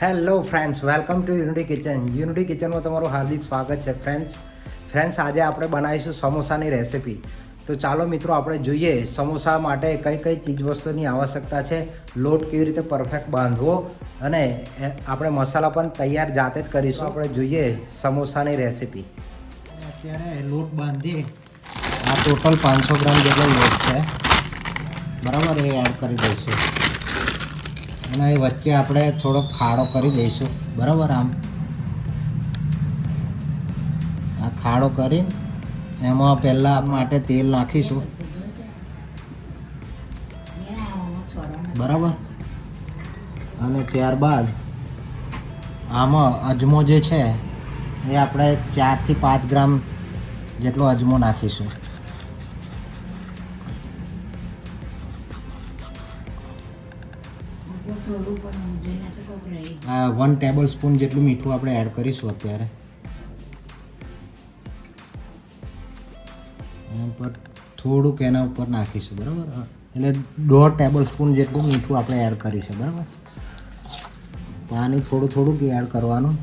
Hello friends, welcome to unity kitchen. Unity કિચનમાં તમારું હાર્દિક સ્વાગત છે. ફ્રેન્ડ્સ આજે આપણે બનાવીશું સમોસાની રેસિપી. તો ચાલો મિત્રો આપણે જોઈએ સમોસા માટે કઈ કઈ ચીજવસ્તુની આવશ્યકતા છે, લોટ કેવી રીતે પરફેક્ટ બાંધવો અને આપણે મસાલા પણ તૈયાર જાતે જ કરીશું. આપણે જોઈએ સમોસાની રેસિપી. અત્યારે લોટ બાંધીએ. આ ટોટલ 500 ગ્રામ જેટલો લોટ છે, બરાબર, એ એડ કરી દઈશું અને એ વચ્ચે આપણે થોડોક ખાડો કરી દઈશું, બરાબર. આ ખાડો કરી એમાં પહેલાં માટે તેલ નાખીશું, બરાબર. અને ત્યારબાદ આમાં અજમો જે છે એ આપણે 4 થી 5 ગ્રામ જેટલો અજમો નાખીશું. આ 1 ટેબલ સ્પૂન જેટલું મીઠું આપણે એડ કરીશું અત્યારે. એના ઉપર થોડુંક એના ઉપર નાખીશું, બરાબર. એટલે 1.5 ટેબલ સ્પૂન જેટલું મીઠું આપણે એડ કરીશું, બરાબર. પાણી થોડુંક એડ કરવાનું,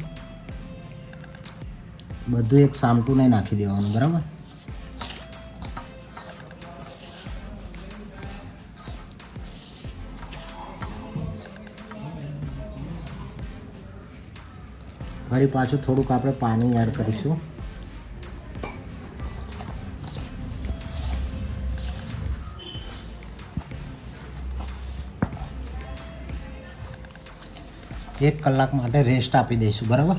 બધું એક સામટું નહીં નાખી દેવાનું, બરાબર. ફરી પાછું થોડુંક આપણે પાણી એડ કરીશું. એક કલાક માટે રેસ્ટ આપી દઈશું, બરાબર.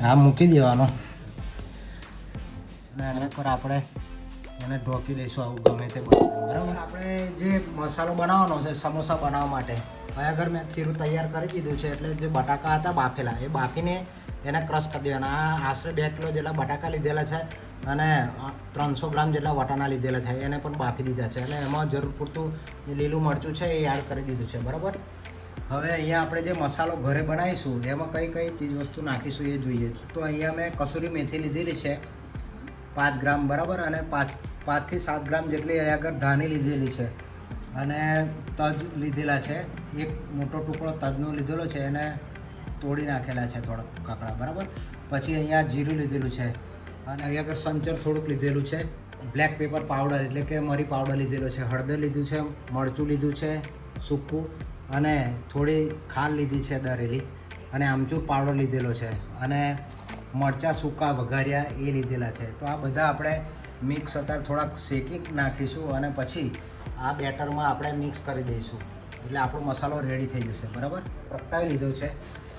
આ મૂકી દેવાનો અને એના પર આપણે એને ઢોકી દઈશું, આવું ગમે તે બરાબર. આપણે જે મસાલો બનાવવાનો છે સમોસા બનાવવા માટે, આગળ મેં ખીરું તૈયાર કરી દીધું છે. એટલે જે બટાકા હતા બાફેલા, એ બાફીને એને ક્રશ કરી દેવાના. આશરે 2 કિલો જેટલા બટાકા લીધેલા છે અને 300 ગ્રામ જેટલા વટાણા લીધેલા છે, એને પણ બાફી દીધા છે. અને એમાં જરૂર પૂરતું જે લીલું મરચું છે એ એડ કરી દીધું છે, બરાબર. હવે અહીંયા આપણે જે મસાલો ઘરે બનાવીશું એમાં કઈ કઈ ચીજ વસ્તુ નાખીશું એ જોઈએ. તો અહીંયા મેં કસૂરી મેથી લીધેલી છે 5 ગ્રામ, બરાબર. અને 5 થી 7 ગ્રામ જેટલી અહીંયા આગળ ધાણી લીધેલી છે અને તજ લીધેલા છે. એક મોટો ટુકડો તજનો લીધેલો છે, એને તોડી નાખેલા છે થોડાક કાકડા, બરાબર. પછી અહીંયા જીરું લીધેલું છે અને અહીંયા આગળ સંચર થોડુંક લીધેલું છે. બ્લેક પેપર પાવડર એટલે કે મરી પાવડર લીધેલો છે. હળદર લીધું છે, મરચું લીધું છે સૂકું, અને થોડી ખાંડ લીધી છે દરેલી, અને આમચૂર પાવડર લીધેલો છે, અને મરચાં સૂકા વઘાર્યા એ લીધેલા છે. તો આ બધા આપણે મિક્સ અત્યારે થોડાક શેકી નાખીશું અને પછી આ બેટરમાં આપણે મિક્સ કરી દઈશું. એટલે આપણો મસાલો રેડી થઈ જશે, બરાબર. પ્રગટાવી લીધો છે.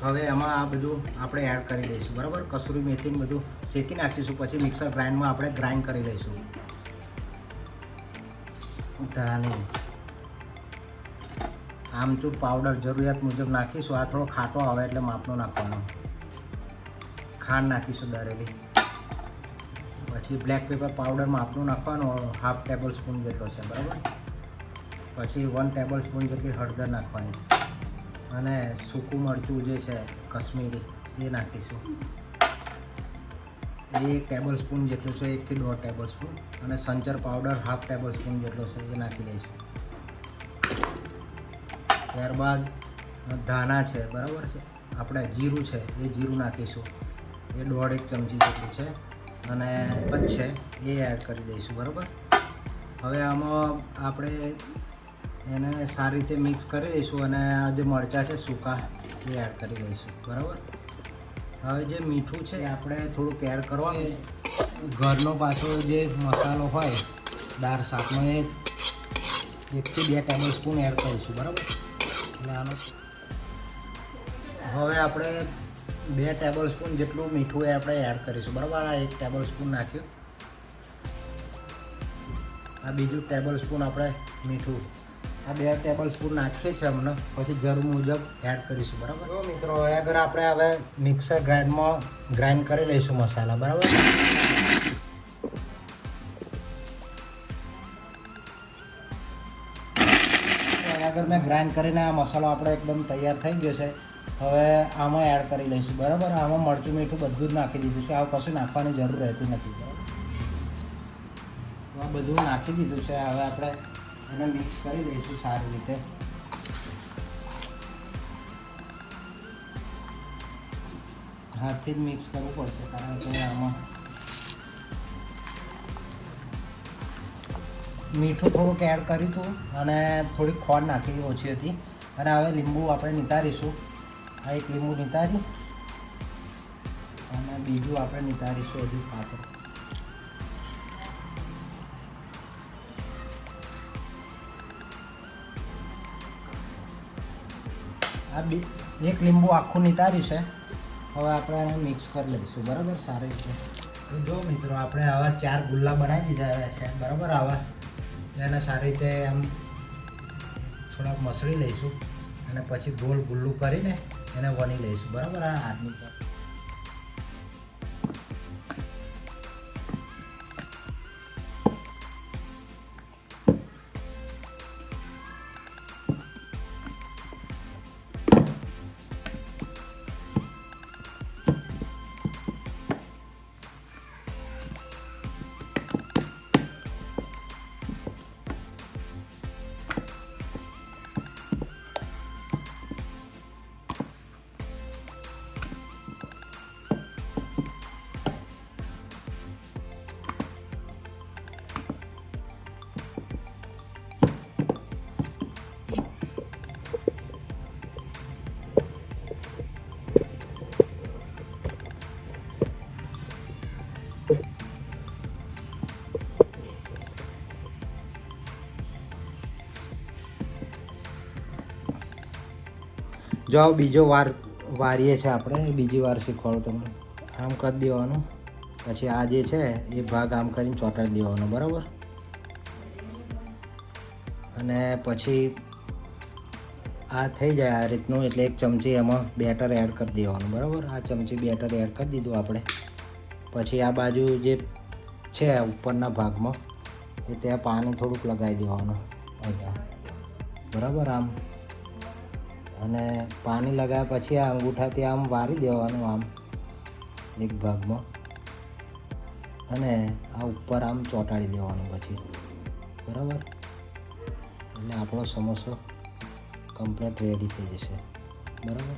હવે એમાં આ બધું આપણે એડ કરી દઈશું, બરાબર. કસૂરી મેથીને બધું શેકી નાખીશું, પછી મિક્સર ગ્રાઇન્ડમાં આપણે ગ્રાઇન્ડ કરી લઈશું. ધાણી, આમચૂર પાવડર જરૂરિયાત મુજબ નાખીશું. આ થોડો ખાટો આવે એટલે માપનો નાખવાનો. ખાંડ નાખીશું દરેલી. પછી બ્લેક પેપર પાવડર માપનું નાખવાનો, 1/2 ટેબલ સ્પૂન જેટલો છે, બરાબર. પછી 1 ટેબલ સ્પૂન જેટલી હળદર નાખવાની અને સૂકું મરચું જે છે કશ્મીરી એ નાખીશું. એ 1 ટેબલ સ્પૂન જેટલું છે, 1 થી 1.5 ટેબલ સ્પૂન. અને સંચર પાવડર 1/2 ટેબલ સ્પૂન જેટલો છે, એ નાખી દઈશું. ત્યારબાદ ધાના છે, બરાબર છે. આપણે જીરું છે, એ જીરું નાખીશું. એ 1.5 ચમચી જેટલું છે અને છે એ એડ કરી દઈશું, બરાબર. હવે આમાં આપણે એને સારી રીતે મિક્સ કરી દઈશું અને આ જે મરચાં છે સૂકા એ એડ કરી દઈશું, બરાબર. હવે જે મીઠું છે એ આપણે થોડુંક એડ કરવાનું. ઘરનો પાછો જે મસાલો હોય દાળ શાકનો, એ 1 થી 2 ટેબલ સ્પૂન એડ કરીશું, બરાબર. એટલે આનો હવે આપણે 2 ટેબલ સ્પૂન જેટલું મીઠું આપણે એડ કરીશું, બરાબર. આ 1 ટેબલ સ્પૂન નાખ્યું. આ બીજું ટેબલ સ્પૂન આપણે મીઠું, આ 2 ટેબલ સ્પૂન નાખીએ છીએ હમણાં, પછી જરૂર મુજબ એડ કરીશું, બરાબર. તો મિત્રો આગળ આપણે હવે મિક્સર ગ્રાઇન્ડમાં ગ્રાઇન્ડ કરી લઈશું મસાલા, બરાબર. આગળ મેં ગ્રાઇન્ડ કરીને આ મસાલો આપણે એકદમ તૈયાર થઈ ગયો છે. હવે આમાં એડ કરી લઈશું, બરાબર. આમાં મરચું મીઠું બધું જ નાખી દીધું છે. આવું કશું નાખવાની જરૂર રહેતી નથી, બરાબર. આ બધું નાખી દીધું છે. હવે આપણે એને મિક્સ કરી દઈશું સારી રીતે. હાથથી જ મિક્સ કરવું પડશે કારણ કે આમાં મીઠું થોડુંક એડ કર્યું હતું અને થોડીક ખોળ નાખી ઓછી હતી. અને હવે લીંબુ આપણે નિતારીશું. આ એક લીંબુ નિતાર્યું અને બીજું આપણે નિતારીશું હજુ પાતળું. એક લીંબુ આખું નિતાર્યું છે. હવે આપણે એને મિક્સ કરી લઈશું બરાબર સારી રીતે. જો મિત્રો આપણે આવા 4 ગુલ્લા બનાવી દીધા છે બરાબર. આવા એને સારી રીતે આમ થોડાક મસળી લઈશું અને પછી ગોળ ગુલ્લું કરીને એને વણી લઈશું બરાબર. આ હાથની પર જો બીજો વારીએ છે આપણે. બીજી વાર શીખવાડું તમને. આમ કરી દેવાનું પછી આ જે છે એ ભાગ આમ કરીને ચોંટાડી દેવાનો બરાબર. અને પછી આ થઈ જાય આ રીતનું એટલે એક ચમચી એમાં બેટર એડ કરી દેવાનું બરાબર. આ ચમચી બેટર એડ કરી દીધું આપણે. પછી આ બાજુ જે છે ઉપરના ભાગમાં એ ત્યાં પાણી થોડુંક લગાવી દેવાનું અહીંયા બરાબર આમ. અને પાણી લગાવ્યા પછી આ અંગૂઠાથી આમ વારી દેવાનું આમ એક ભાગમાં અને આ ઉપર આમ ચોંટાડી દેવાનું પછી બરાબર. એટલે આપણો સમોસો કમ્પ્લીટ રેડી થઈ જશે બરાબર.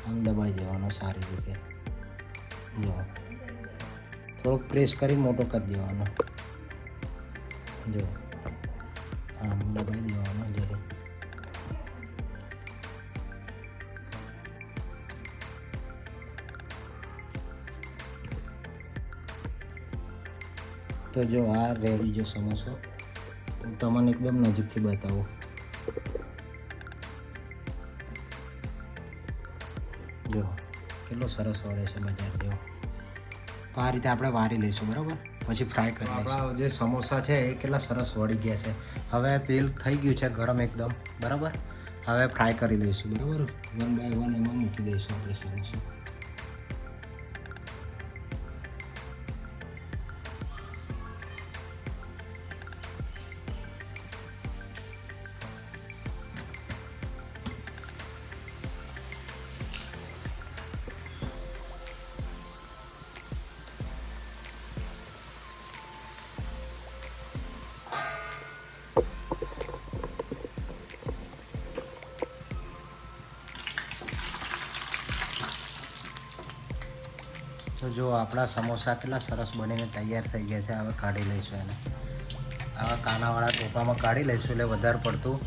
આમ દબાઈ દેવાનો સારી રીતે. જો થોડોક પ્રેસ કરી મોટો કરી દેવાનો. જો આમ દબાઈ દેવાનો જયારે. તો જો આ રેડી જો સમોસો. હું તમને એકદમ નજીકથી બતાવું. જો કેટલો સરસ વળે છે બજાર જેવો. તો આ રીતે આપણે વારી લઈશું બરાબર. પછી ફ્રાય કરી લઈશું. આપણા જે સમોસા છે એ કેટલા સરસ વળી ગયા છે. હવે તેલ થઈ ગયું છે ગરમ એકદમ બરાબર. હવે ફ્રાય કરી લઈશું બરાબર. 1 બાય 1 એમાં મૂકી દઈશું આપણે સમોસા. તો જો આપણા સમોસા કેટલા સરસ બનીને તૈયાર થઈ ગયા છે. હવે કાઢી લઈશું એને. આવા કાનાવાળા ટોપામાં કાઢી લઈશું એટલે વધારે પડતું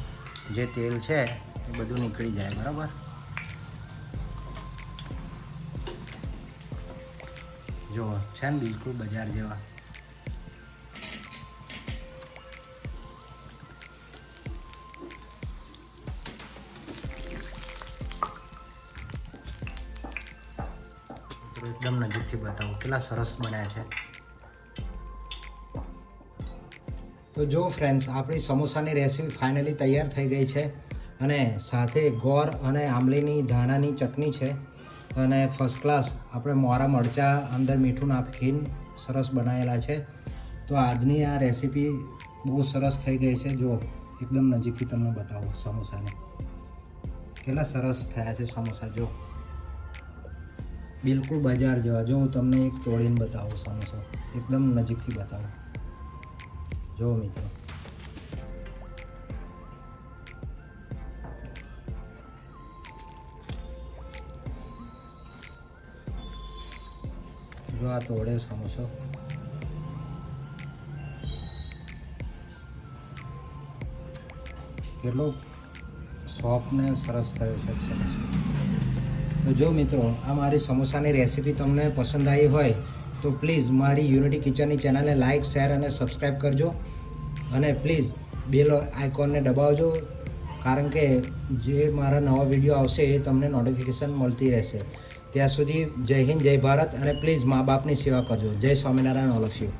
જે તેલ છે એ બધું નીકળી જાય બરાબર. જો છે ને બિલકુલ બજાર જેવા. એકદમ નજીકથી બતાવું કેટલા સરસ બન્યા છે. તો જો ફ્રેન્ડ્સ આપણી સમોસાની રેસીપી ફાઇનલી તૈયાર થઈ ગઈ છે. અને સાથે ગોળ અને આંબલીની ધાણાની ચટણી છે. અને ફર્સ્ટ ક્લાસ આપણે મોરા મરચાં અંદર મીઠું નાખીને સરસ બનાવેલા છે. તો આજની આ રેસીપી બહુ સરસ થઈ ગઈ છે. જો એકદમ નજીકથી તમને બતાવું સમોસાને કેટલા સરસ થયા છે સમોસા. જો બિલકુલ બજાર જેવા. જો હું તમને એક તોડીને બતાવું સમોસો. એકદમ નજીકથી બતાવું. જો મિત્રો જો આ તોડે સમોસો કેટલો સોફ્ટ ને સરસ થયો છે સમોસો. તો જો મિત્રો આ મારી સમોસાની રેસીપી તમને પસંદ આવી હોય તો પ્લીઝ મારી યુનિટી કિચનની ચેનલને લાઇક શેર અને સબસ્ક્રાઈબ કરજો અને પ્લીઝ બેલ આઇકોનને દબાવજો કારણ કે જે મારા નવા વિડીયો આવશે એ તમને નોટિફિકેશન મળતી રહેશે. ત્યાં સુધી જય હિન્દ જય ભારત અને પ્લીઝ મા બાપની સેવા કરજો. જય સ્વામિનારાયણ ઓલ ઓફ યુ.